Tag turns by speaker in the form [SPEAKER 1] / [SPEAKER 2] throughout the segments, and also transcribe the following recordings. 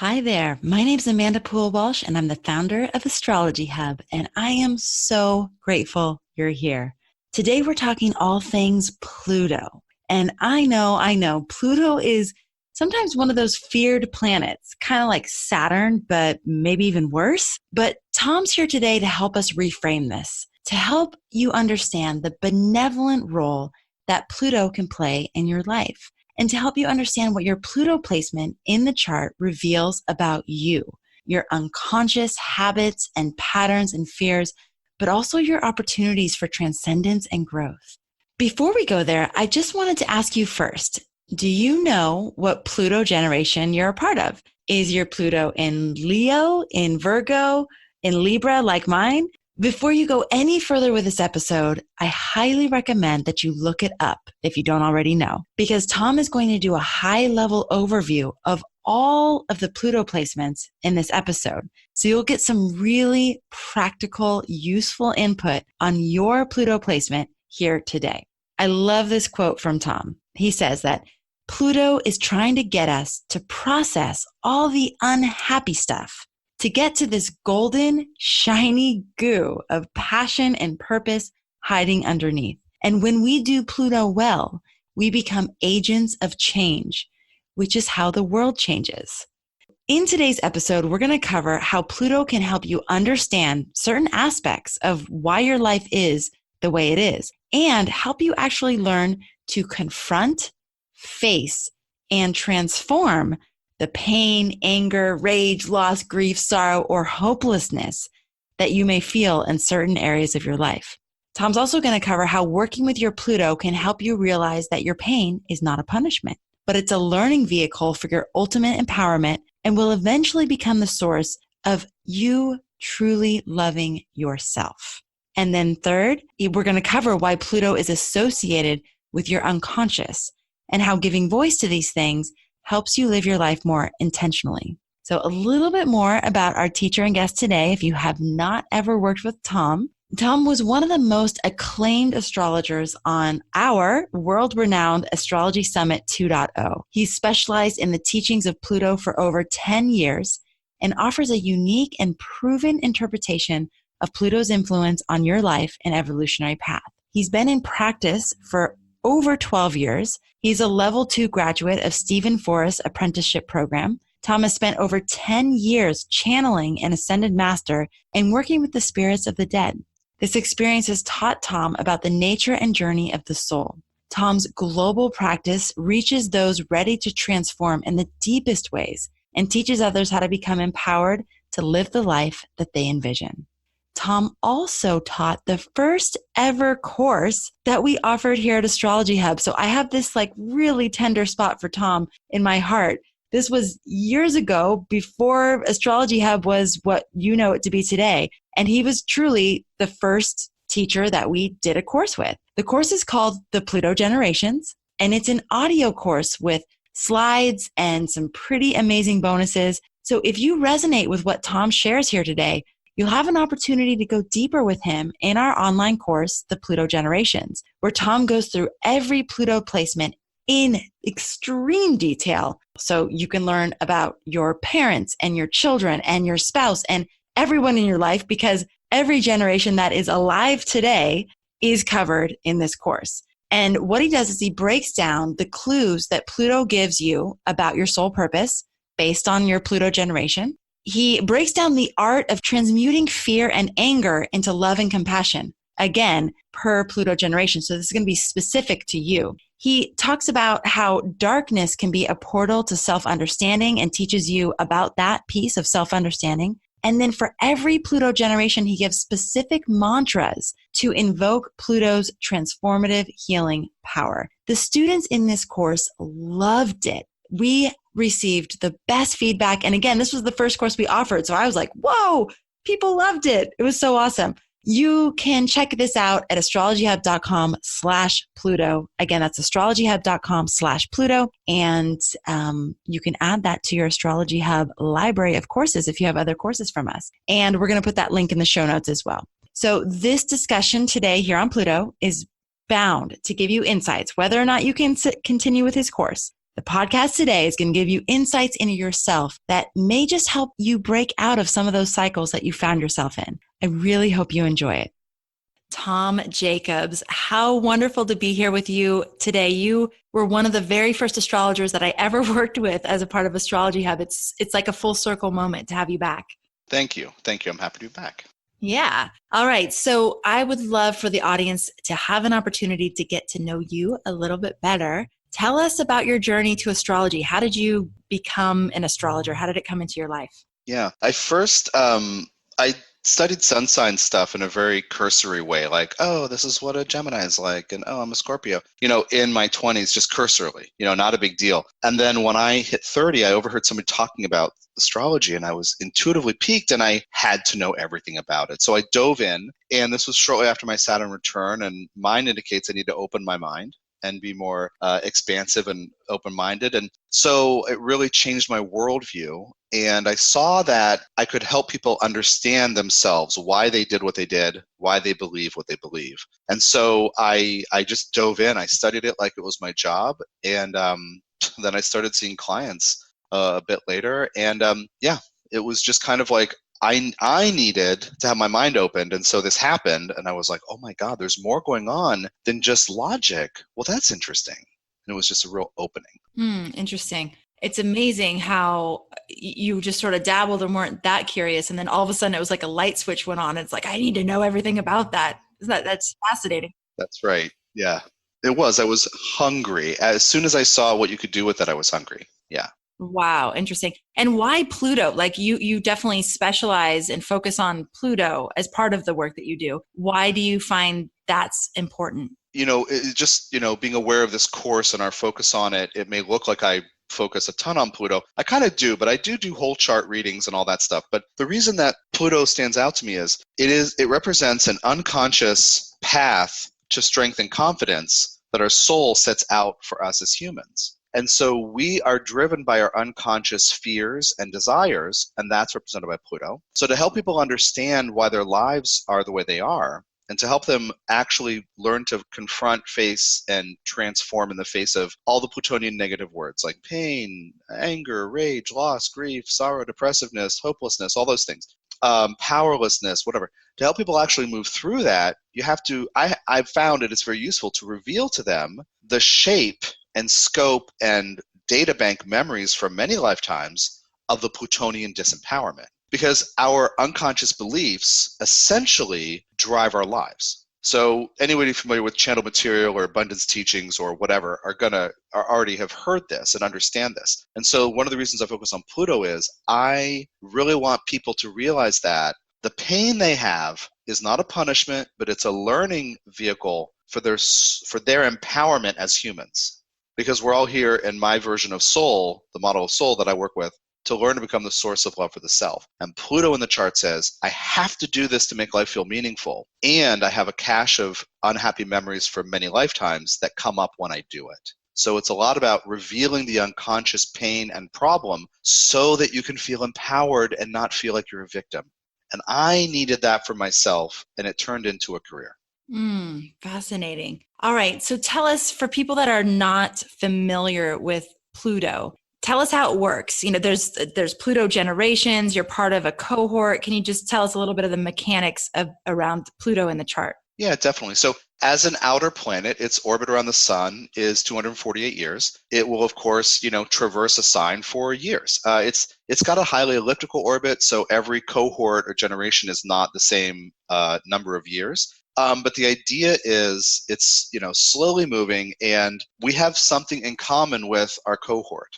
[SPEAKER 1] Hi there. My name's Amanda Poole Walsh, and I'm the founder of Astrology Hub, and I am so grateful you're here. Today, we're talking all things Pluto. And I know, Pluto is sometimes one of those feared planets, kind of like Saturn, but maybe even worse. But Tom's here today to help us reframe this, to help you understand the benevolent role that Pluto can play in your life, and to help you understand what your Pluto placement in the chart reveals about you, your unconscious habits and patterns and fears, but also your opportunities for transcendence and growth. Before we go there, I just wanted to ask you first, do you know what Pluto generation you're a part of? Is your Pluto in Leo, in Virgo, in Libra like mine? Before you go any further with this episode, I highly recommend that you look it up if you don't already know, because Tom is going to do a high-level overview of all of the Pluto placements in this episode. So you'll get some really practical, useful input on your Pluto placement here today. I love this quote from Tom. He says that Pluto is trying to get us to process all the unhappy stuff, to get to this golden, shiny goo of passion and purpose hiding underneath. And when we do Pluto well, we become agents of change, which is how the world changes. In today's episode, we're going to cover how Pluto can help you understand certain aspects of why your life is the way it is, and help you actually learn to confront, face, and transform the pain, anger, rage, loss, grief, sorrow, or hopelessness that you may feel in certain areas of your life. Tom's also going to cover how working with your Pluto can help you realize that your pain is not a punishment, but it's a learning vehicle for your ultimate empowerment and will eventually become the source of you truly loving yourself. And then third, we're going to cover why Pluto is associated with your unconscious and how giving voice to these things helps you live your life more intentionally. So a little bit more about our teacher and guest today. If you have not ever worked with Tom, Tom was one of the most acclaimed astrologers on our world-renowned Astrology Summit 2.0. He specialized in the teachings of Pluto for over 10 years and offers a unique and proven interpretation of Pluto's influence on your life and evolutionary path. He's been in practice for over 12 years. He's a level 2 graduate of Stephen Forrest's apprenticeship program. Tom has spent over 10 years channeling an ascended master and working with the spirits of the dead. This experience has taught Tom about the nature and journey of the soul. Tom's global practice reaches those ready to transform in the deepest ways and teaches others how to become empowered to live the life that they envision. Tom also taught the first ever course that we offered here at Astrology Hub. So I have this really tender spot for Tom in my heart. This was years ago, before Astrology Hub was what you know it to be today. And he was truly the first teacher that we did a course with. The course is called the Pluto Generations, and it's an audio course with slides and some pretty amazing bonuses. So if you resonate with what Tom shares here today, you'll have an opportunity to go deeper with him in our online course, The Pluto Generations, where Tom goes through every Pluto placement in extreme detail. So you can learn about your parents and your children and your spouse and everyone in your life, because every generation that is alive today is covered in this course. And what he does is he breaks down the clues that Pluto gives you about your soul purpose based on your Pluto generation. He breaks down the art of transmuting fear and anger into love and compassion, again, per Pluto generation. So this is going to be specific to you. He talks about how darkness can be a portal to self-understanding and teaches you about that piece of self-understanding. And then for every Pluto generation, he gives specific mantras to invoke Pluto's transformative healing power. The students in this course loved it. We received the best feedback. And again, this was the first course we offered. So I was like, whoa, people loved it. It was so awesome. You can check this out at astrologyhub.com/Pluto. Again, that's astrologyhub.com/Pluto. And you can add that to your Astrology Hub library of courses if you have other courses from us. And we're going to put that link in the show notes as well. So this discussion today here on Pluto is bound to give you insights, whether or not you can continue with his course. The podcast today is going to give you insights into yourself that may just help you break out of some of those cycles that you found yourself in. I really hope you enjoy it. Tom Jacobs, how wonderful to be here with you today. You were one of the very first astrologers that I ever worked with as a part of Astrology Hub. It's like a full circle moment to have you back.
[SPEAKER 2] Thank you. I'm happy to be back.
[SPEAKER 1] Yeah. All right. So I would love for the audience to have an opportunity to get to know you a little bit better. Tell us about your journey to astrology. How did you become an astrologer? How did it come into your life?
[SPEAKER 2] Yeah. I studied sun sign stuff in a very cursory way, like, oh, this is what a Gemini is like, and oh, I'm a Scorpio, in my 20s, just cursorily, not a big deal. And then when I hit 30, I overheard somebody talking about astrology, and I was intuitively piqued, and I had to know everything about it. So I dove in, and this was shortly after my Saturn return, and mine indicates I need to open my mind and be more expansive and open-minded. And so it really changed my worldview. And I saw that I could help people understand themselves, why they did what they did, why they believe what they believe. And so I just dove in. I studied it like it was my job. And then I started seeing clients a bit later. And it was just kind of like, I needed to have my mind opened, and so this happened, and I was like, oh my God, there's more going on than just logic. Well, that's interesting. And it was just a real opening.
[SPEAKER 1] Interesting. It's amazing how you just sort of dabbled and weren't that curious, and then all of a sudden it was like a light switch went on. It's like, I need to know everything about that. That's fascinating.
[SPEAKER 2] That's right. Yeah, it was. I was hungry. As soon as I saw what you could do with it, I was hungry. Yeah.
[SPEAKER 1] Wow. Interesting. And why Pluto? Like you definitely specialize and focus on Pluto as part of the work that you do. Why do you find that's important?
[SPEAKER 2] Being aware of this course and our focus on it, it may look like I focus a ton on Pluto. I kind of do, but I do whole chart readings and all that stuff. But the reason that Pluto stands out to me is it represents an unconscious path to strength and confidence that our soul sets out for us as humans. And so we are driven by our unconscious fears and desires, and that's represented by Pluto. So to help people understand why their lives are the way they are, and to help them actually learn to confront, face, and transform in the face of all the Plutonian negative words like pain, anger, rage, loss, grief, sorrow, depressiveness, hopelessness, all those things, powerlessness, whatever. To help people actually move through that, you have to, I've found it's very useful to reveal to them the shape and scope and data bank memories from many lifetimes of the Plutonian disempowerment. Because our unconscious beliefs essentially drive our lives. So anybody familiar with channel material or abundance teachings or whatever are already have heard this and understand this. And so one of the reasons I focus on Pluto is I really want people to realize that the pain they have is not a punishment, but it's a learning vehicle for their empowerment as humans. Because we're all here in my version of soul, the model of soul that I work with, to learn to become the source of love for the self. And Pluto in the chart says, I have to do this to make life feel meaningful. And I have a cache of unhappy memories from many lifetimes that come up when I do it. So it's a lot about revealing the unconscious pain and problem so that you can feel empowered and not feel like you're a victim. And I needed that for myself, and it turned into a career.
[SPEAKER 1] Fascinating. All right. So tell us, for people that are not familiar with Pluto, tell us how it works. There's Pluto Generations. You're part of a cohort. Can you just tell us a little bit of the mechanics around Pluto in the chart?
[SPEAKER 2] Yeah, definitely. So as an outer planet, its orbit around the sun is 248 years. It will, of course, traverse a sign for years. It's got a highly elliptical orbit, so every cohort or generation is not the same number of years. But the idea is it's slowly moving, and we have something in common with our cohort.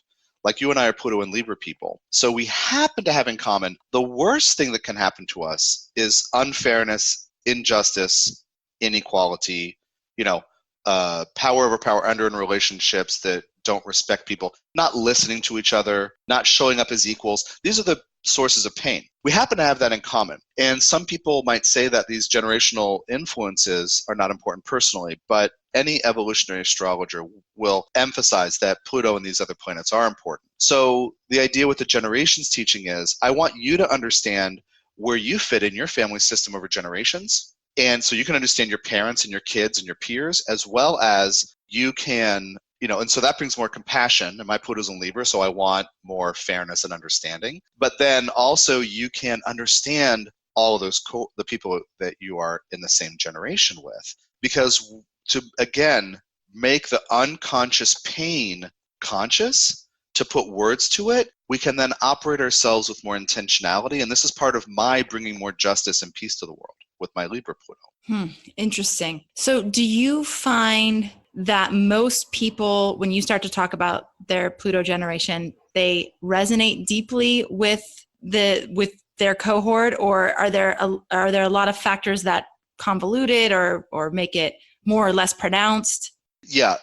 [SPEAKER 2] Like you and I are Pluto and Libra people. So we happen to have in common the worst thing that can happen to us is unfairness, injustice, inequality, power over power under in relationships that don't respect people, not listening to each other, not showing up as equals. These are the sources of pain. We happen to have that in common. And some people might say that these generational influences are not important personally, but any evolutionary astrologer will emphasize that Pluto and these other planets are important. So the idea with the generations teaching is, I want you to understand where you fit in your family system over generations. And so you can understand your parents and your kids and your peers, as well as you can and so that brings more compassion, and my Pluto's in Libra, so I want more fairness and understanding. But then also you can understand all of the people that you are in the same generation with, because to, again, make the unconscious pain conscious, to put words to it, we can then operate ourselves with more intentionality. And this is part of my bringing more justice and peace to the world with my Libra Pluto.
[SPEAKER 3] Interesting. So do you find that most people, when you start to talk about their Pluto generation, they resonate deeply with their cohort, or are there a lot of factors that convolute it or make it more or less pronounced?
[SPEAKER 2] Yeah,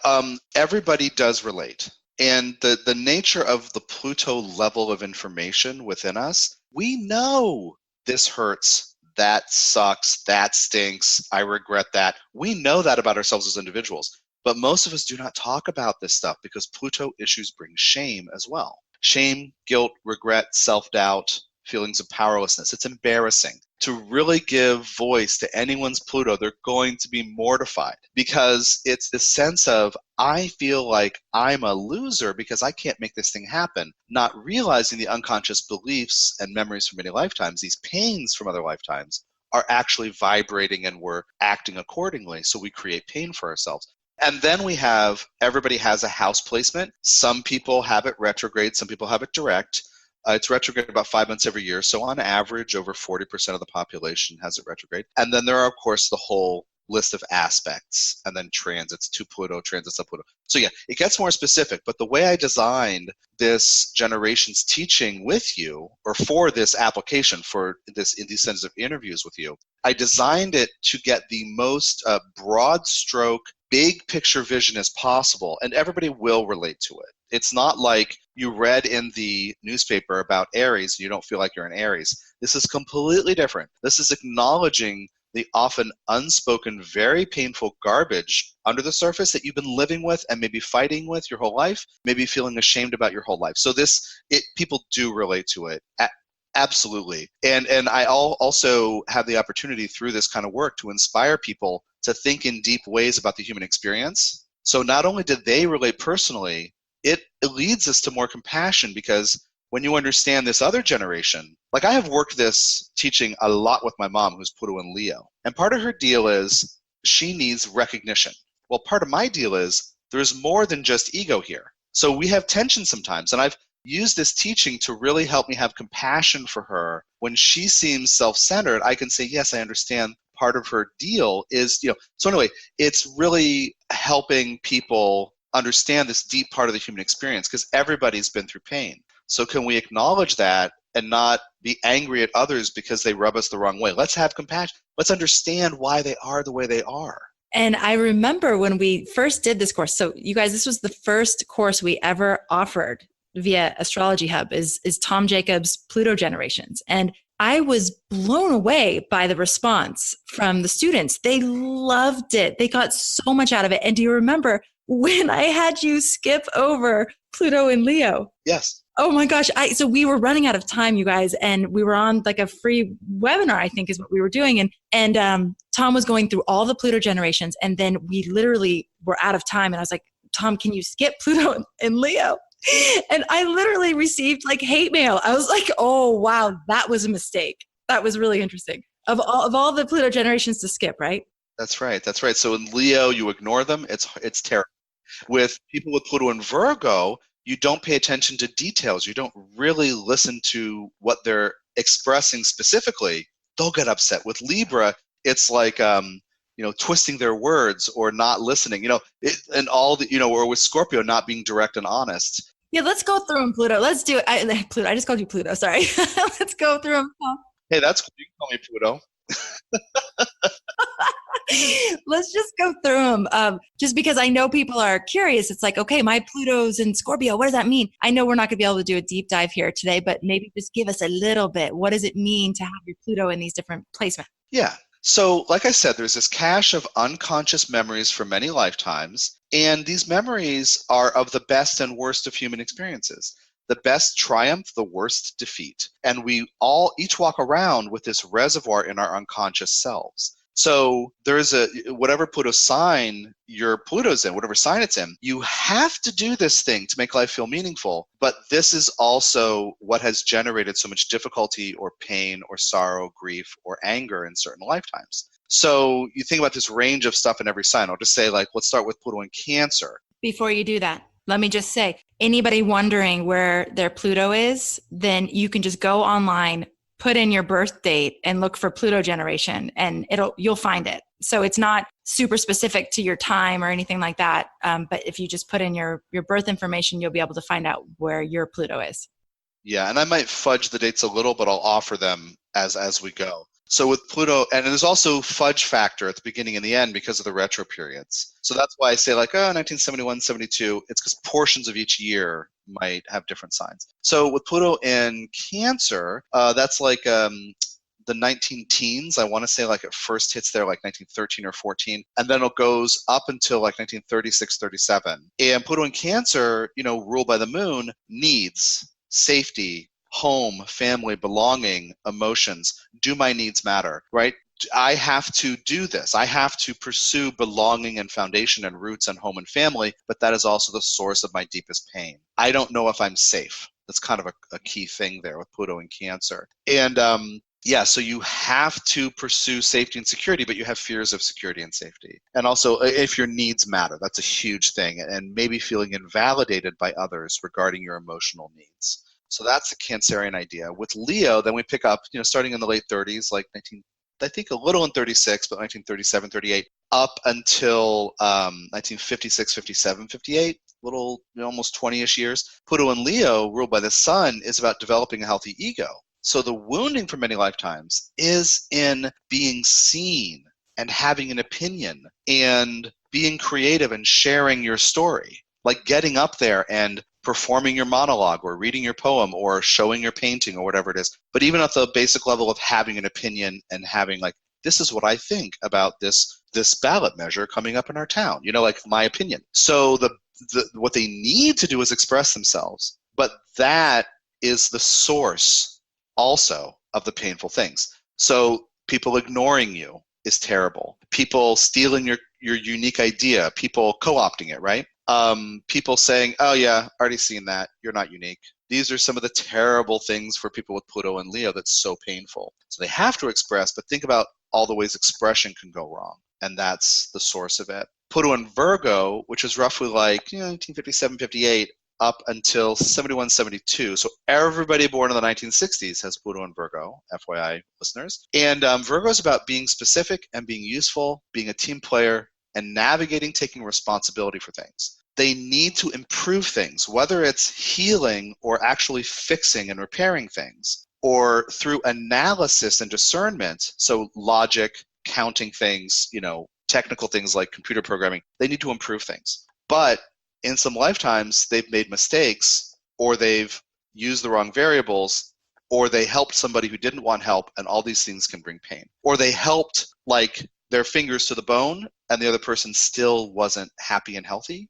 [SPEAKER 2] everybody does relate. And the nature of the Pluto level of information within us, we know this hurts, that sucks, that stinks, I regret that. We know that about ourselves as individuals. But most of us do not talk about this stuff because Pluto issues bring shame as well. Shame, guilt, regret, self-doubt, feelings of powerlessness. It's embarrassing. To really give voice to anyone's Pluto, they're going to be mortified because it's the sense of, I feel like I'm a loser because I can't make this thing happen, not realizing the unconscious beliefs and memories from many lifetimes, these pains from other lifetimes, are actually vibrating and we're acting accordingly. So we create pain for ourselves. And then we have, everybody has a house placement. Some people have it retrograde, some people have it direct. It's retrograde about 5 months every year. So on average, over 40% of the population has it retrograde. And then there are, of course, the whole list of aspects and then transits to Pluto, transits of Pluto. So yeah, it gets more specific. But the way I designed this generation's teaching with you, or for this application, for this in these sets of interviews with you, I designed it to get the most broad stroke, big picture vision as possible, and everybody will relate to it. It's not like you read in the newspaper about Aries and you don't feel like you're an Aries. This is completely different. This is acknowledging the often unspoken, very painful garbage under the surface that you've been living with and maybe fighting with your whole life, maybe feeling ashamed about your whole life. So people do relate to it. Absolutely. And I also have the opportunity through this kind of work to inspire people to think in deep ways about the human experience. So not only did they relate personally, it leads us to more compassion, because when you understand this other generation, like I have worked this teaching a lot with my mom, who's Pluto and Leo. And part of her deal is she needs recognition. Well, part of my deal is there's more than just ego here. So we have tension sometimes. And I've used this teaching to really help me have compassion for her. When she seems self-centered, I can say, yes, I understand part of her deal is, so anyway, it's really helping people understand this deep part of the human experience, because everybody's been through pain. So can we acknowledge that and not be angry at others because they rub us the wrong way? Let's have compassion. Let's understand why they are the way they are.
[SPEAKER 3] And I remember when we first did this course, so you guys, this was the first course we ever offered via Astrology Hub, is Tom Jacobs' Pluto Generations. And I was blown away by the response from the students. They loved it. They got so much out of it. And do you remember when I had you skip over Pluto and Leo?
[SPEAKER 2] Yes.
[SPEAKER 3] Oh my gosh. So we were running out of time, you guys, and we were on like a free webinar, I think is what we were doing. And Tom was going through all the Pluto generations. And then we literally were out of time. And I was like, Tom, can you skip Pluto and Leo? And I literally received like hate mail. I was like, oh, wow, that was a mistake. That was really interesting. Of all the Pluto generations to skip, right?
[SPEAKER 2] That's right. That's right. So in Leo, you ignore them. It's terrible. With people with Pluto and Virgo, you don't pay attention to details. You don't really listen to what they're expressing specifically. They'll get upset. With Libra, it's like twisting their words or not listening. Or with Scorpio, not being direct and honest.
[SPEAKER 3] Yeah, let's go through them, Pluto. Let's do it. Pluto. I just called you Pluto. Sorry. Let's go through them.
[SPEAKER 2] Hey, that's cool. You can call me Pluto.
[SPEAKER 3] Let's just go through them. Just because I know people are curious. It's like, okay, my Pluto's in Scorpio. What does that mean? I know we're not going to be able to do a deep dive here today, but maybe just give us a little bit. What does it mean to have your Pluto in these different placements?
[SPEAKER 2] Yeah. So like I said, there's this cache of unconscious memories from many lifetimes, and these memories are of the best and worst of human experiences. The best triumph, the worst defeat. And we all each walk around with this reservoir in our unconscious selves. So there is whatever Pluto sign your Pluto's in, whatever sign it's in, you have to do this thing to make life feel meaningful. But this is also what has generated so much difficulty or pain or sorrow, grief, or anger in certain lifetimes. So you think about this range of stuff in every sign. I'll just say, like, let's start with Pluto in Cancer.
[SPEAKER 3] Before you do that, let me just say, anybody wondering where their Pluto is, then you can just go online, put in your birth date and look for Pluto generation, and you'll find it. So it's not super specific to your time or anything like that. But if you just put in your birth information, you'll be able to find out where your Pluto is.
[SPEAKER 2] Yeah, and I might fudge the dates a little, but I'll offer them as we go. So with Pluto, and there's also fudge factor at the beginning and the end because of the retro periods. So that's why I say 1971, 72, it's because portions of each year might have different signs. So with Pluto in Cancer, that's like the 19 teens. I want to say it first hits there 1913 or 14, and then it goes up until 1936, 37. And Pluto in Cancer, ruled by the moon, needs safety, home, family, belonging, emotions. Do my needs matter, right? I have to do this. I have to pursue belonging and foundation and roots and home and family, but that is also the source of my deepest pain. I don't know if I'm safe. That's kind of a key thing there with Pluto in Cancer. And so you have to pursue safety and security, but you have fears of security and safety. And also, if your needs matter, that's a huge thing, and maybe feeling invalidated by others regarding your emotional needs. So that's the Cancerian idea. With Leo, then we pick up, starting in the late 30s, I think a little in 36, but 1937, 38, up until 1956, 57, 58, little, almost 20-ish years. Pluto in Leo, ruled by the sun, is about developing a healthy ego. So the wounding for many lifetimes is in being seen and having an opinion and being creative and sharing your story, like getting up there and performing your monologue or reading your poem or showing your painting or whatever it is. But even at the basic level of having an opinion and having this is what I think about this ballot measure coming up in our town, my opinion. So what they need to do is express themselves. But that is the source also of the painful things. So people ignoring you is terrible. People stealing your unique idea, people co-opting it, right? People saying, oh yeah, already seen that, you're not unique. These are some of the terrible things for people with Pluto and Leo that's so painful. So they have to express, but think about all the ways expression can go wrong. And that's the source of it. Pluto in Virgo, which is roughly 1957, 58, up until 71, 72. So everybody born in the 1960s has Pluto in Virgo, FYI listeners. And Virgo is about being specific and being useful, being a team player, and navigating, taking responsibility for things. They need to improve things, whether it's healing or actually fixing and repairing things, or through analysis and discernment, so logic, counting things, technical things like computer programming. They need to improve things. But in some lifetimes, they've made mistakes, or they've used the wrong variables, or they helped somebody who didn't want help, and all these things can bring pain. Or they helped their fingers to the bone, and the other person still wasn't happy and healthy.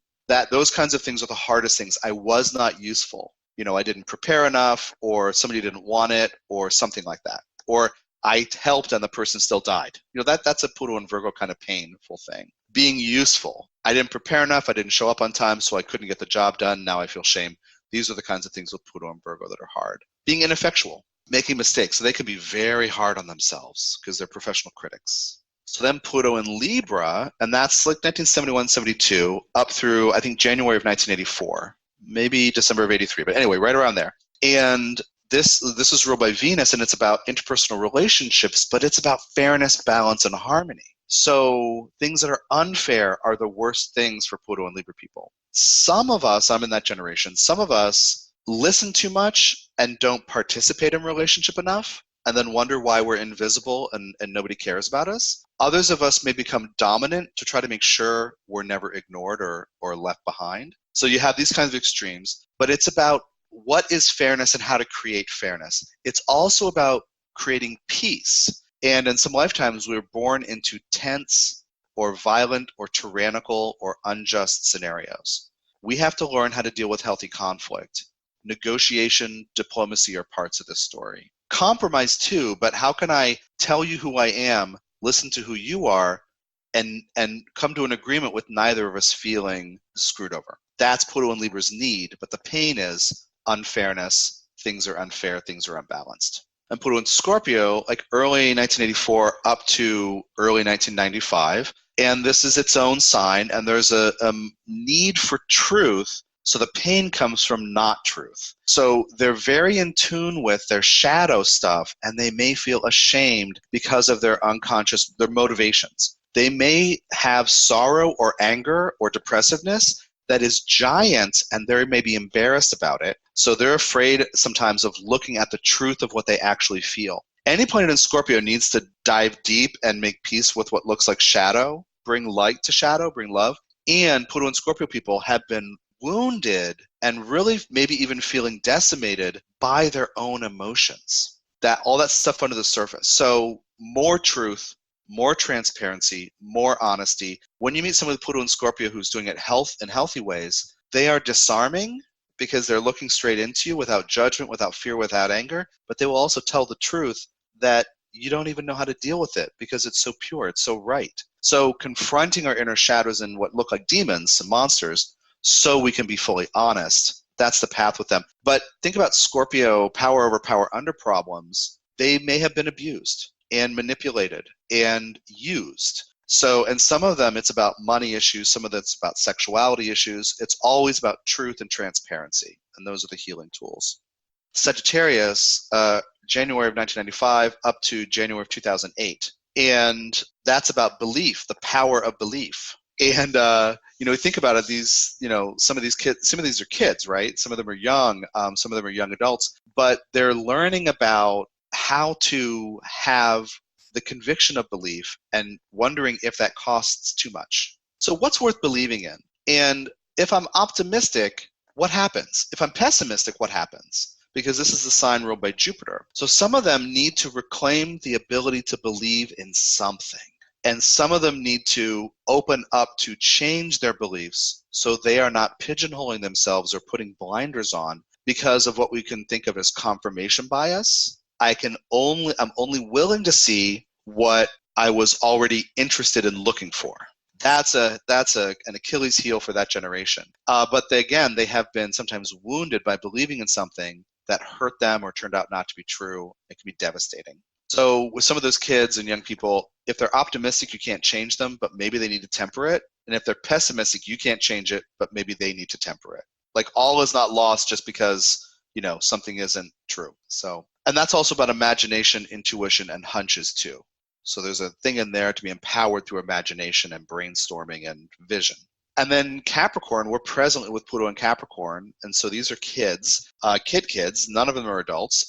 [SPEAKER 2] Those kinds of things are the hardest things. I was not useful. I didn't prepare enough, or somebody didn't want it, or something like that. Or I helped and the person still died. That's a Pluto and Virgo kind of painful thing. Being useful. I didn't prepare enough. I didn't show up on time, so I couldn't get the job done. Now I feel shame. These are the kinds of things with Pluto and Virgo that are hard. Being ineffectual. Making mistakes. So they can be very hard on themselves because they're professional critics. So then Pluto in Libra, and that's 1971, 72, up through, I think, January of 1984, maybe December of 83, but anyway, right around there. And this is ruled by Venus, and it's about interpersonal relationships, but it's about fairness, balance, and harmony. So things that are unfair are the worst things for Pluto and Libra people. Some of us, I'm in that generation, some of us listen too much and don't participate in relationship enough, and then wonder why we're invisible and nobody cares about us. Others of us may become dominant to try to make sure we're never ignored or left behind. So you have these kinds of extremes, but it's about what is fairness and how to create fairness. It's also about creating peace. And in some lifetimes, we were born into tense or violent or tyrannical or unjust scenarios. We have to learn how to deal with healthy conflict. Negotiation, diplomacy are parts of this story. Compromise too, but how can I tell you who I am, listen to who you are, and come to an agreement with neither of us feeling screwed over. That's Pluto and Libra's need, but the pain is unfairness. Things are unfair, things are unbalanced. And Pluto and Scorpio, like early 1984 up to early 1995, and this is its own sign, and there's a need for truth, so the pain comes from not truth. So they're very in tune with their shadow stuff, and they may feel ashamed because of their unconscious, their motivations. They may have sorrow or anger or depressiveness that is giant, and they may be embarrassed about it. So they're afraid sometimes of looking at the truth of what they actually feel. Any planet in Scorpio needs to dive deep and make peace with what looks like shadow, bring light to shadow, bring love. And Pluto and Scorpio people have been wounded and really maybe even feeling decimated by their own emotions. That all that stuff under the surface. So more truth, more transparency, more honesty. When you meet someone with Pluto and Scorpio who's doing it in healthy ways, they are disarming because they're looking straight into you without judgment, without fear, without anger. But they will also tell the truth that you don't even know how to deal with it because it's so pure, it's so right. So confronting our inner shadows and what look like demons and monsters so we can be fully honest, that's the path with them. But think about Scorpio power over power under problems. They may have been abused and manipulated and used. So, and some of them, it's about money issues. Some of it's about sexuality issues. It's always about truth and transparency. And those are the healing tools. Sagittarius, January of 1995 up to January of 2008. And that's about belief, the power of belief. And, think about it, some of these are kids, right? Some of them are young, some of them are young adults, but they're learning about how to have the conviction of belief and wondering if that costs too much. So what's worth believing in? And if I'm optimistic, what happens? If I'm pessimistic, what happens? Because this is the sign ruled by Jupiter. So some of them need to reclaim the ability to believe in something. And some of them need to open up to change their beliefs so they are not pigeonholing themselves or putting blinders on because of what we can think of as confirmation bias. I'm only willing to see what I was already interested in looking for. That's an Achilles heel for that generation. But they have been sometimes wounded by believing in something that hurt them or turned out not to be true. It can be devastating. So with some of those kids and young people, if they're optimistic, you can't change them, but maybe they need to temper it. And if they're pessimistic, you can't change it, but maybe they need to temper it. Like all is not lost just because, something isn't true. So, and that's also about imagination, intuition, and hunches too. So there's a thing in there to be empowered through imagination and brainstorming and vision. And then Capricorn, we're presently with Pluto and Capricorn. And so these are kids, kids, none of them are adults.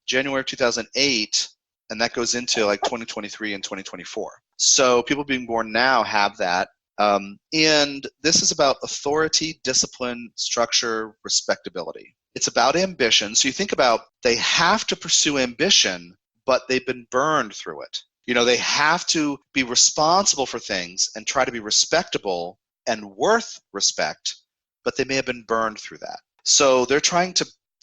[SPEAKER 2] January of 2008, and that goes into like 2023 and 2024. So people being born now have that. And this is about authority, discipline, structure, respectability. It's about ambition. So you think about they have to pursue ambition, but they've been burned through it. They have to be responsible for things and try to be respectable and worth respect, but they may have been burned through that. So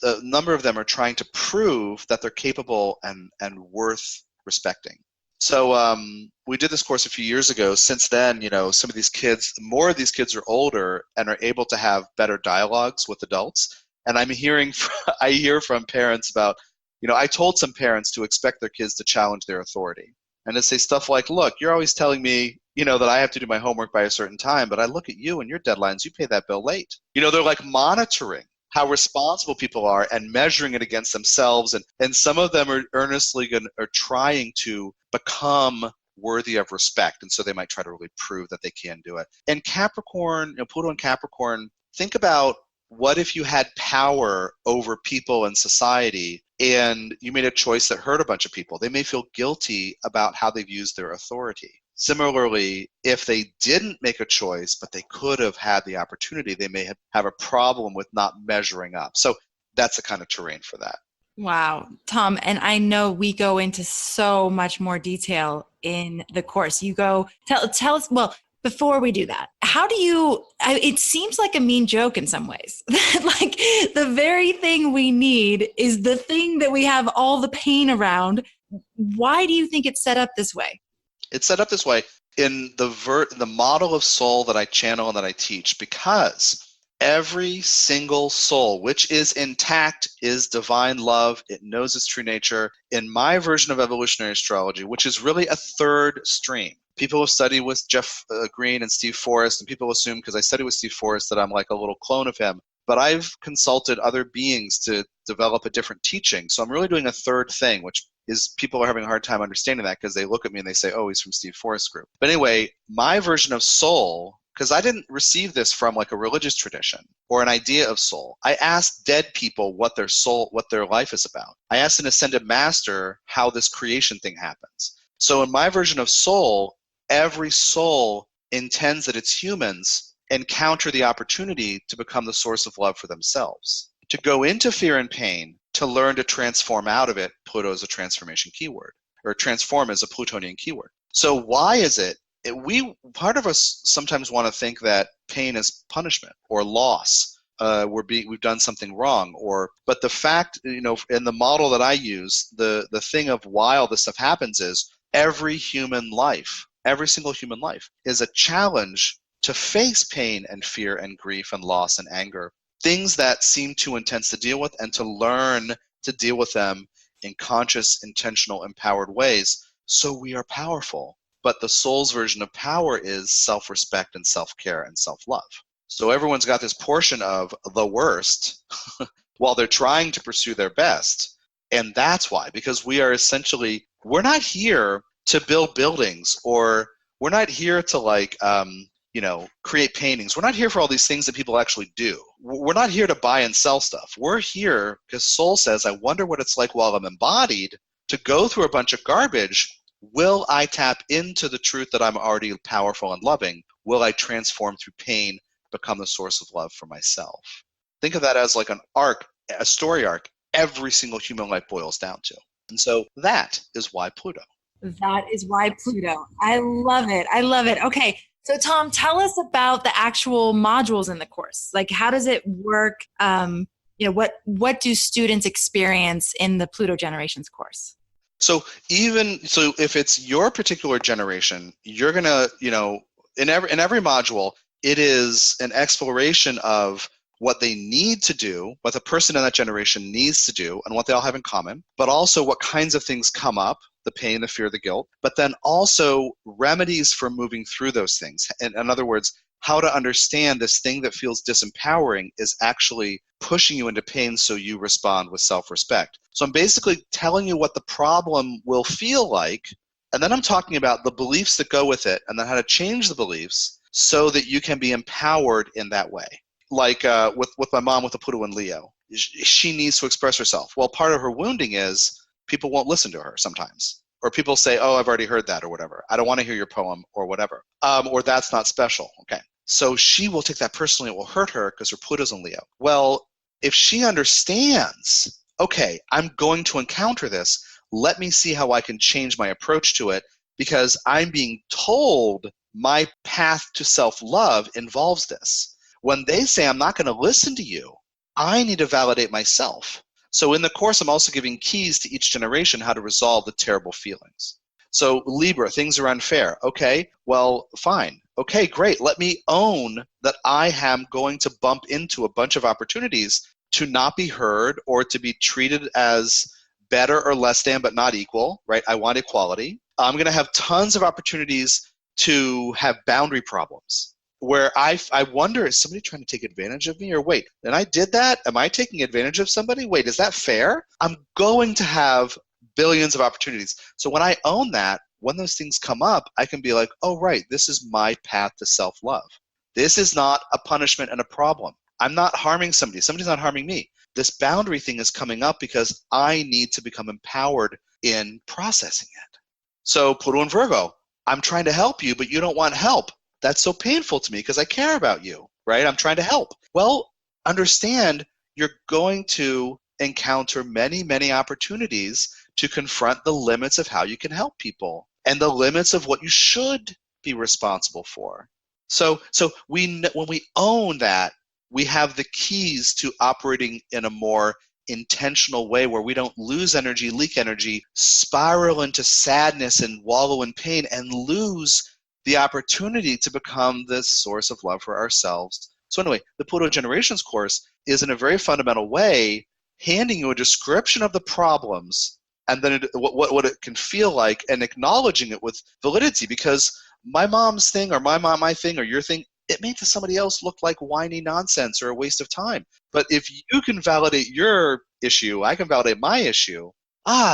[SPEAKER 2] a number of them are trying to prove that they're capable and worth respecting. So we did this course a few years ago. Since then, some of these kids, more of these kids are older and are able to have better dialogues with adults. And I hear from parents about, I told some parents to expect their kids to challenge their authority and to say stuff like, look, you're always telling me, that I have to do my homework by a certain time, but I look at you and your deadlines, you pay that bill late. They're like monitoring how responsible people are and measuring it against themselves. And some of them are earnestly trying to become worthy of respect. And so they might try to really prove that they can do it. And Capricorn, Pluto and Capricorn, think about what if you had power over people and society and you made a choice that hurt a bunch of people? They may feel guilty about how they've used their authority. Similarly, if they didn't make a choice, but they could have had the opportunity, they may have a problem with not measuring up. So that's the kind of terrain for that.
[SPEAKER 3] Wow, Tom, and I know we go into so much more detail in the course. Tell us, well, before we do that, it seems like a mean joke in some ways. Like the very thing we need is the thing that we have all the pain around. Why do you think it's set up this way?
[SPEAKER 2] It's set up this way in the model of soul that I channel and that I teach, because every single soul, which is intact, is divine love. It knows its true nature. In my version of evolutionary astrology, which is really a third stream, people have studied with Jeff Green and Steve Forrest, and people assume because I study with Steve Forrest that I'm like a little clone of him. But I've consulted other beings to develop a different teaching. So I'm really doing a third thing, which is people are having a hard time understanding that because they look at me and they say, oh, he's from Steve Forrest's group. But anyway, my version of soul, because I didn't receive this from like a religious tradition or an idea of soul. I asked dead people what their soul, what their life is about. I asked an ascended master how this creation thing happens. So in my version of soul, every soul intends that its humans encounter the opportunity to become the source of love for themselves, to go into fear and pain, to learn to transform out of it. Pluto is a transformation keyword, or transform is a Plutonian keyword. So why is it part of us sometimes want to think that pain is punishment or loss. We've done something wrong, but the fact, in the model that I use, the thing of why all this stuff happens is every single human life is a challenge to face pain and fear and grief and loss and anger, things that seem too intense to deal with, and to learn to deal with them in conscious, intentional, empowered ways. So we are powerful. But the soul's version of power is self-respect and self-care and self-love. So everyone's got this portion of the worst while they're trying to pursue their best. And that's why, because we're not here to build buildings, or we're not here to create paintings. We're not here for all these things that people actually do. We're not here to buy and sell stuff. We're here because soul says, I wonder what it's like while I'm embodied to go through a bunch of garbage. Will I tap into the truth that I'm already powerful and loving? Will I transform through pain, become the source of love for myself? Think of that as like an arc, a story arc, every single human life boils down to. And so that is why Pluto.
[SPEAKER 3] That is why Pluto. I love it. I love it. Okay. So Tom, tell us about the actual modules in the course. Like, how does it work? What do students experience in the Pluto Generations course?
[SPEAKER 2] So if it's your particular generation, you're going to, in every module, it is an exploration of what they need to do, what the person in that generation needs to do, and what they all have in common, but also what kinds of things come up, the pain, the fear, the guilt, but then also remedies for moving through those things. And in other words, how to understand this thing that feels disempowering is actually pushing you into pain, so you respond with self-respect. So I'm basically telling you what the problem will feel like, and then I'm talking about the beliefs that go with it, and then how to change the beliefs so that you can be empowered in that way. Like with my mom with the Pluto and Leo, she needs to express herself. Well, part of her wounding is people won't listen to her sometimes. Or people say, oh, I've already heard that, or whatever. I don't want to hear your poem, or whatever. Or that's not special. Okay. So she will take that personally. It will hurt her because her Pluto's in Leo. Well, if she understands, okay, I'm going to encounter this, let me see how I can change my approach to it, because I'm being told my path to self-love involves this. When they say, I'm not going to listen to you, I need to validate myself. So in the course, I'm also giving keys to each generation how to resolve the terrible feelings. So Libra, things are unfair. Okay, well, fine. Okay, great. Let me own that I am going to bump into a bunch of opportunities to not be heard or to be treated as better or less than, but not equal, right? I want equality. I'm going to have tons of opportunities to have boundary problems where I wonder, is somebody trying to take advantage of me? Or wait, and I did that? Am I taking advantage of somebody? Wait, is that fair? I'm going to have billions of opportunities. So when I own that, when those things come up, I can be like, oh, right, this is my path to self-love. This is not a punishment and a problem. I'm not harming somebody. Somebody's not harming me. This boundary thing is coming up because I need to become empowered in processing it. So Pluto and Virgo, I'm trying to help you, but you don't want help. That's so painful to me because I care about you, right? I'm trying to help. Well, understand you're going to encounter many, many opportunities to confront the limits of how you can help people and the limits of what you should be responsible for. So when we own that, we have the keys to operating in a more intentional way where we don't lose energy, leak energy, spiral into sadness and wallow in pain, and lose the opportunity to become the source of love for ourselves. So anyway, the Pluto Generations course is in a very fundamental way handing you a description of the problems and then what it can feel like, and acknowledging it with validity, because my mom's thing or my thing or your thing, it may to somebody else look like whiny nonsense or a waste of time. But if you can validate your issue, I can validate my issue,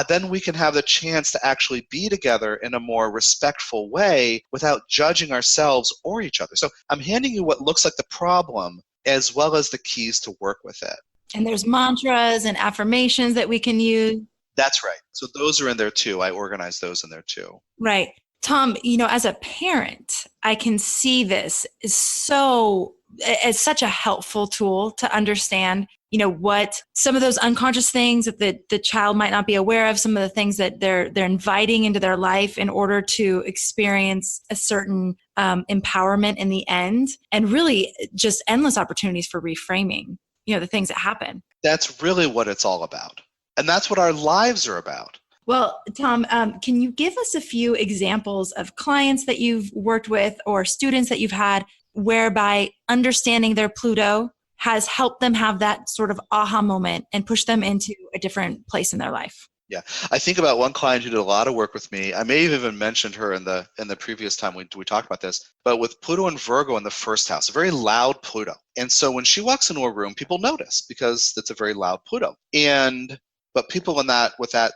[SPEAKER 2] then we can have the chance to actually be together in a more respectful way without judging ourselves or each other. So I'm handing you what looks like the problem as well as the keys to work with it.
[SPEAKER 3] And there's mantras and affirmations that we can use.
[SPEAKER 2] That's right. So those are in there too. I organize those in there too.
[SPEAKER 3] Right. Tom, as a parent, I can see this as such a helpful tool to understand, what some of those unconscious things that the child might not be aware of, some of the things that they're inviting into their life in order to experience a certain empowerment in the end, and really just endless opportunities for reframing, the things that happen.
[SPEAKER 2] That's really what it's all about. And that's what our lives are about.
[SPEAKER 3] Well, Tom, can you give us a few examples of clients that you've worked with or students that you've had whereby understanding their Pluto has helped them have that sort of aha moment and push them into a different place in their life?
[SPEAKER 2] Yeah. I think about one client who did a lot of work with me. I may have even mentioned her in the previous time we talked about this, but with Pluto and Virgo in the first house, a very loud Pluto. And so when she walks into a room, people notice because it's a very loud Pluto. But people with that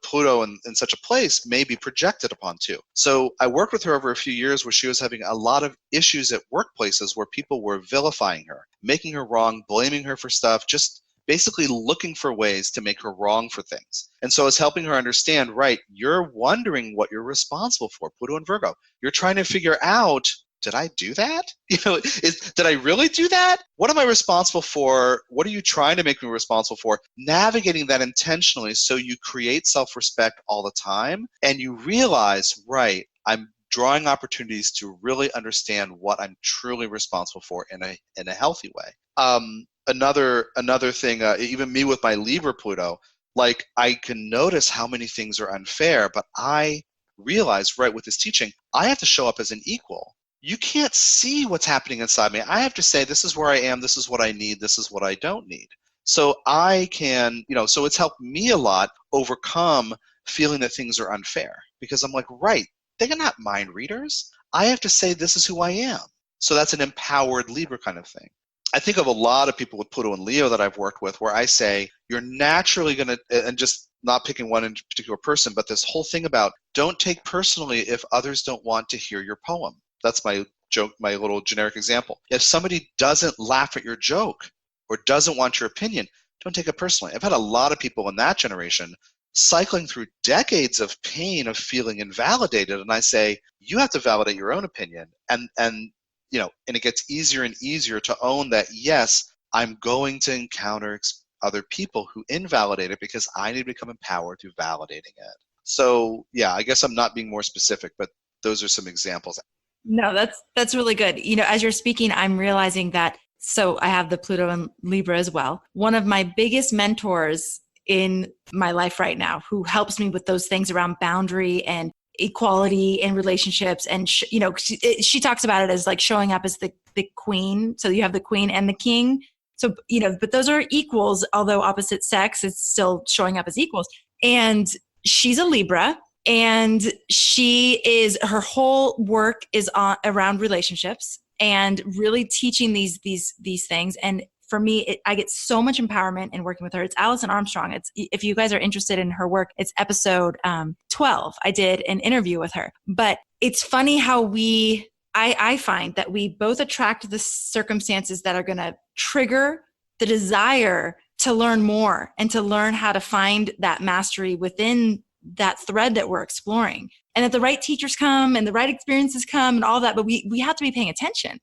[SPEAKER 2] Pluto in such a place may be projected upon too. So I worked with her over a few years where she was having a lot of issues at workplaces where people were vilifying her, making her wrong, blaming her for stuff, just basically looking for ways to make her wrong for things. And so I was helping her understand, right, you're wondering what you're responsible for, Pluto and Virgo. You're trying to figure out, did I do that? Did I really do that? What am I responsible for? What are you trying to make me responsible for? Navigating that intentionally so you create self-respect all the time and you realize, right, I'm drawing opportunities to really understand what I'm truly responsible for in a healthy way. Another thing, even me with my Libra Pluto, like I can notice how many things are unfair, but I realize, right, with this teaching, I have to show up as an equal. You can't see what's happening inside me. I have to say, this is where I am, this is what I need, this is what I don't need. So I can, so it's helped me a lot overcome feeling that things are unfair, because I'm like, right, they're not mind readers. I have to say, this is who I am. So that's an empowered Libra kind of thing. I think of a lot of people with Pluto and Leo that I've worked with where I say, you're naturally going to, and just not picking one in particular person, but this whole thing about don't take personally if others don't want to hear your poem. That's my joke, my little generic example. If somebody doesn't laugh at your joke or doesn't want your opinion, don't take it personally. I've had a lot of people in that generation cycling through decades of pain of feeling invalidated, and I say, you have to validate your own opinion, and it gets easier and easier to own that, yes, I'm going to encounter other people who invalidate it because I need to become empowered through validating it. So yeah, I guess I'm not being more specific, but those are some examples.
[SPEAKER 3] No, that's really good. As you're speaking, I'm realizing that, so I have the Pluto and Libra as well. One of my biggest mentors in my life right now, who helps me with those things around boundary and equality in relationships. And, she talks about it as like showing up as the queen. So you have the queen and the king. So, but those are equals, although opposite sex, it's still showing up as equals. And she's a Libra. And her whole work is around relationships and really teaching these things. And for me, I get so much empowerment in working with her. It's Alison Armstrong. If you guys are interested in her work, it's episode 12. I did an interview with her. But it's funny how I find that we both attract the circumstances that are going to trigger the desire to learn more and to learn how to find that mastery within that thread that we're exploring, and that the right teachers come and the right experiences come and all that, but we have to be paying attention,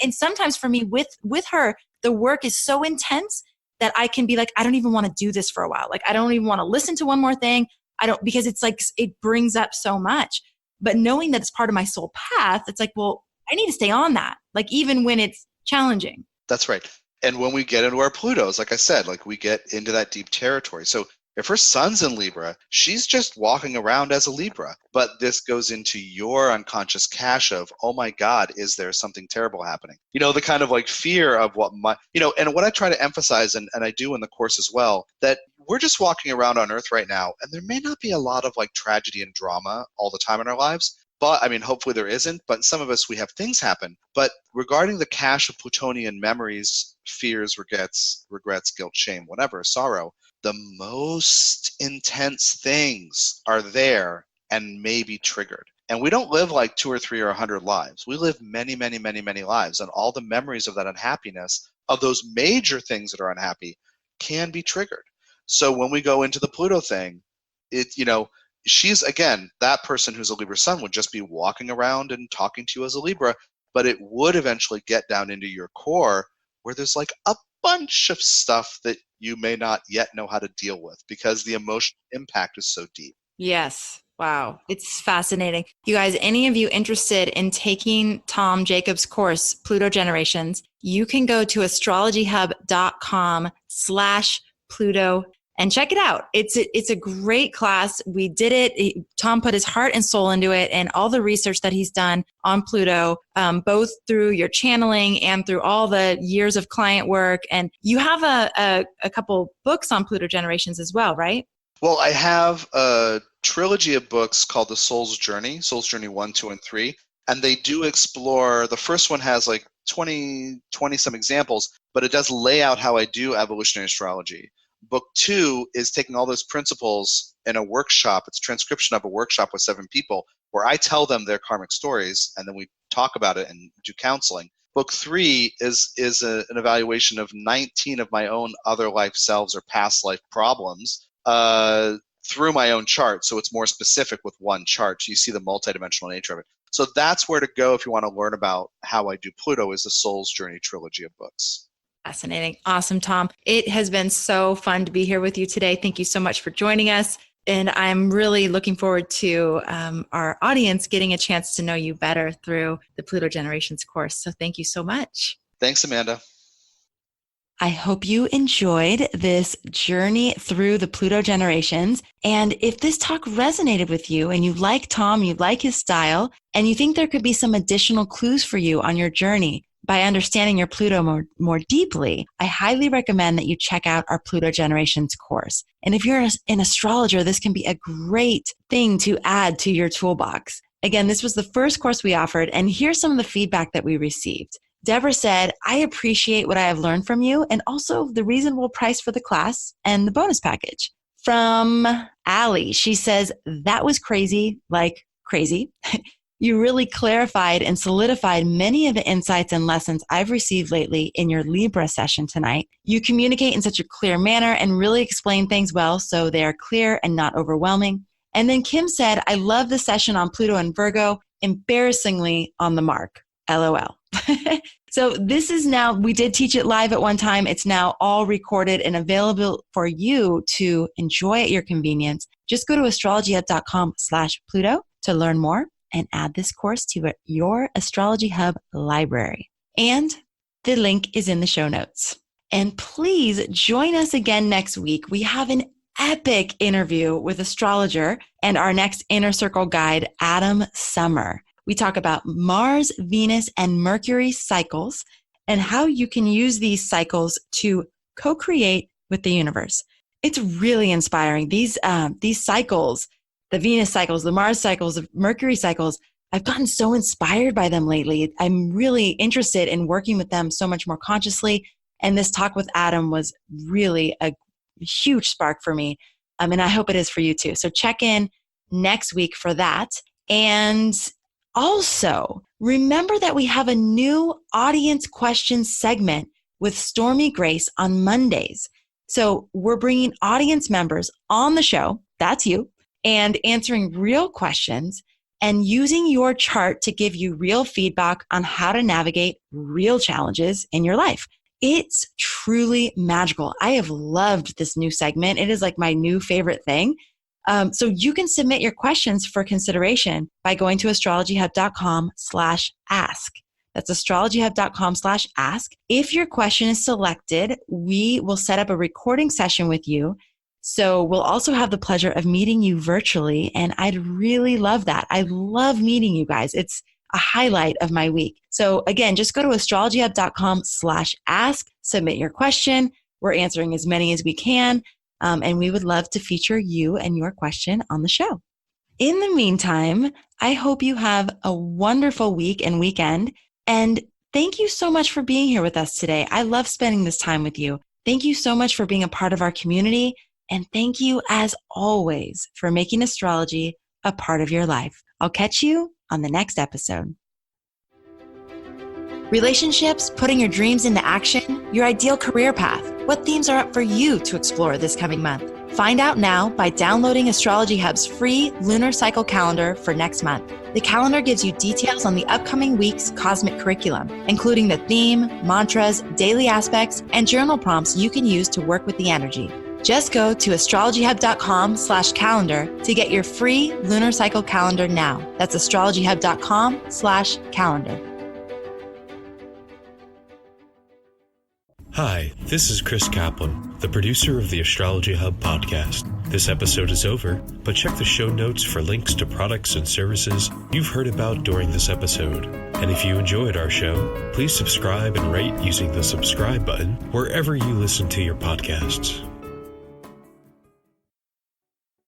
[SPEAKER 3] and sometimes for me with her, the work is so intense that I can be like, I don't even want to do this for a while. Like, I don't even want to listen to one more thing. Because it's like, it brings up so much, but knowing that it's part of my soul path, it's like, well, I need to stay on that. Like, even when it's challenging.
[SPEAKER 2] That's right. And when we get into our Plutos, like I said, like we get into that deep territory. So if her sun's in Libra, she's just walking around as a Libra. But this goes into your unconscious cache of, oh my God, is there something terrible happening? The kind of like fear of what might, and what I try to emphasize, and I do in the course as well, that we're just walking around on Earth right now, and there may not be a lot of like tragedy and drama all the time in our lives. But hopefully there isn't. But some of us, we have things happen. But regarding the cache of Plutonian memories, fears, regrets, guilt, shame, whatever, sorrow, the most intense things are there and may be triggered. And we don't live like 2 or 3 or 100 lives. We live many, many, many, many lives. And all the memories of that unhappiness, of those major things that are unhappy, can be triggered. So when we go into the Pluto thing, she's, again, that person who's a Libra sun would just be walking around and talking to you as a Libra, but it would eventually get down into your core where there's like a bunch of stuff that you may not yet know how to deal with because the emotional impact is so deep.
[SPEAKER 3] Yes. Wow. It's fascinating. You guys, any of you interested in taking Tom Jacobs' course, Pluto Generations, you can go to astrologyhub.com/Pluto and check it out. It's a great class. We did it. Tom put his heart and soul into it, and all the research that he's done on Pluto, both through your channeling and through all the years of client work. And you have a couple books on Pluto Generations as well, right?
[SPEAKER 2] Well, I have a trilogy of books called The Soul's Journey 1, 2, and 3. And they do explore, the first one has like 20 some examples, but it does lay out how I do evolutionary astrology. Book 2 is taking all those principles in a workshop. It's a transcription of a workshop with 7 people where I tell them their karmic stories and then we talk about it and do counseling. Book 3 is an evaluation of 19 of my own other life selves or past life problems through my own chart. So it's more specific with one chart. So you see the multidimensional nature of it. So that's where to go if you want to learn about how I do Pluto, is the Soul's Journey trilogy of books.
[SPEAKER 3] Fascinating. Awesome, Tom. It has been so fun to be here with you today. Thank you so much for joining us. And I'm really looking forward to our audience getting a chance to know you better through the Pluto Generations course. So thank you so much.
[SPEAKER 2] Thanks, Amanda.
[SPEAKER 1] I hope you enjoyed this journey through the Pluto Generations. And if this talk resonated with you and you like Tom, you like his style, and you think there could be some additional clues for you on your journey by understanding your Pluto more deeply, I highly recommend that you check out our Pluto Generations course. And if you're an astrologer, this can be a great thing to add to your toolbox. Again, this was the first course we offered, and here's some of the feedback that we received. Deborah said, I appreciate what I have learned from you and also the reasonable price for the class and the bonus package. From Allie, she says, that was crazy, like crazy. You really clarified and solidified many of the insights and lessons I've received lately in your Libra session tonight. You communicate in such a clear manner and really explain things well so they are clear and not overwhelming. And then Kim said, I love the session on Pluto and Virgo, embarrassingly on the mark. LOL. So this is now, we did teach it live at one time. It's now all recorded and available for you to enjoy at your convenience. Just go to astrologyhub.com/Pluto to learn more and add this course to your Astrology Hub library. And the link is in the show notes. And please join us again next week. We have an epic interview with astrologer and our next Inner Circle guide, Adam Summer. We talk about Mars, Venus, and Mercury cycles and how you can use these cycles to co-create with the universe. It's really inspiring. These cycles, the Venus cycles, the Mars cycles, the Mercury cycles, I've gotten so inspired by them lately. I'm really interested in working with them so much more consciously. And this talk with Adam was really a huge spark for me. And I hope it is for you too. So check in next week for that. And also, remember that we have a new audience questions segment with Stormy Grace on Mondays. So we're bringing audience members on the show, that's you, and answering real questions and using your chart to give you real feedback on how to navigate real challenges in your life. It's truly magical. I have loved this new segment. It is like my new favorite thing. So you can submit your questions for consideration by going to astrologyhub.com/ask. That's astrologyhub.com/ask. If your question is selected, we will set up a recording session with you. So we'll also have the pleasure of meeting you virtually. And I'd really love that. I love meeting you guys. It's a highlight of my week. So again, just go to astrologyhub.com/ask, submit your question. We're answering as many as we can. And we would love to feature you and your question on the show. In the meantime, I hope you have a wonderful week and weekend. And thank you so much for being here with us today. I love spending this time with you. Thank you so much for being a part of our community. And thank you, as always, for making astrology a part of your life. I'll catch you on the next episode. Relationships, putting your dreams into action, your ideal career path. What themes are up for you to explore this coming month? Find out now by downloading Astrology Hub's free lunar cycle calendar for next month. The calendar gives you details on the upcoming week's cosmic curriculum, including the theme, mantras, daily aspects, and journal prompts you can use to work with the energy. Just go to astrologyhub.com/calendar to get your free lunar cycle calendar now. That's astrologyhub.com/calendar.
[SPEAKER 4] Hi, this is Chris Kaplan, the producer of the Astrology Hub podcast. This episode is over, but check the show notes for links to products and services you've heard about during this episode. And if you enjoyed our show, please subscribe and rate using the subscribe button wherever you listen to your podcasts.